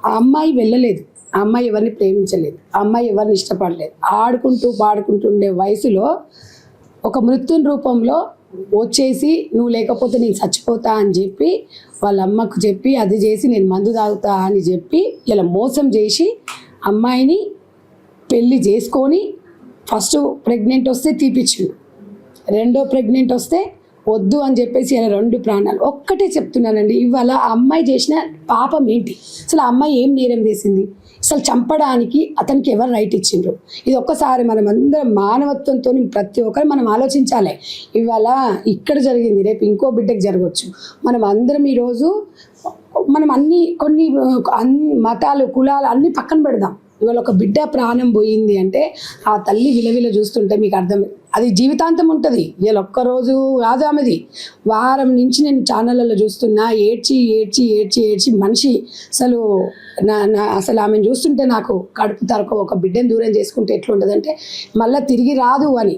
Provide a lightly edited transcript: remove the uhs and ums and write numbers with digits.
ఆ అమ్మాయి వెళ్ళలేదు, ఆ అమ్మాయి ఎవరిని ప్రేమించలేదు, ఆ అమ్మాయి ఎవరిని ఇష్టపడలేదు. ఆడుకుంటూ పాడుకుంటూ ఉండే వయసులో ఒక మృత్యుని రూపంలో వచ్చేసి నువ్వు లేకపోతే నేను చచ్చిపోతా అని చెప్పి వాళ్ళ అమ్మకు చెప్పి అది చేసి నేను మందు తాగుతా అని చెప్పి ఇలా మోసం చేసి అమ్మాయిని పెళ్ళి చేసుకొని ఫస్ట్ ప్రెగ్నెంట్ వస్తే తీపిచ్చిండు, రెండో ప్రెగ్నెంట్ వస్తే వద్దు అని చెప్పేసి ఇలా 2 ప్రాణాలు. ఒక్కటే చెప్తున్నానండి, ఇవాళ ఆ అమ్మాయి చేసిన పాపం ఏంటి? అసలు ఆ అమ్మాయి ఏం నేరం చేసింది? అసలు చంపడానికి అతనికి ఎవరు రైట్ ఇచ్చిండ్రు? ఇది ఒక్కసారి మనం అందరం మానవత్వంతో ప్రతి ఒక్కరు మనం ఆలోచించాలి. ఇవాళ ఇక్కడ జరిగింది, రేపు ఇంకో బిడ్డకు జరగవచ్చు. మనం అందరం ఈరోజు మనం కొన్ని మతాలు కులాలు అన్నీ పక్కన పెడదాం. ఇవాళ ఒక బిడ్డ ప్రాణం పోయింది అంటే ఆ తల్లి విలవిల చూస్తుంటే మీకు అర్థం, అది జీవితాంతం ఉంటుంది. ఇవాళ ఒక్కరోజు కాదు ఆమెది, వారం నుంచి నేను ఛానళ్ళలో చూస్తున్నా, ఏడ్చి ఏడ్చి ఏడ్చి ఏడ్చి మనిషి అసలు అసలు ఆమెను చూస్తుంటే నాకు కడుపు తరకు. ఒక బిడ్డను దూరం చేసుకుంటే ఎట్లుంటుందంటే మళ్ళీ తిరిగి రాదు అని.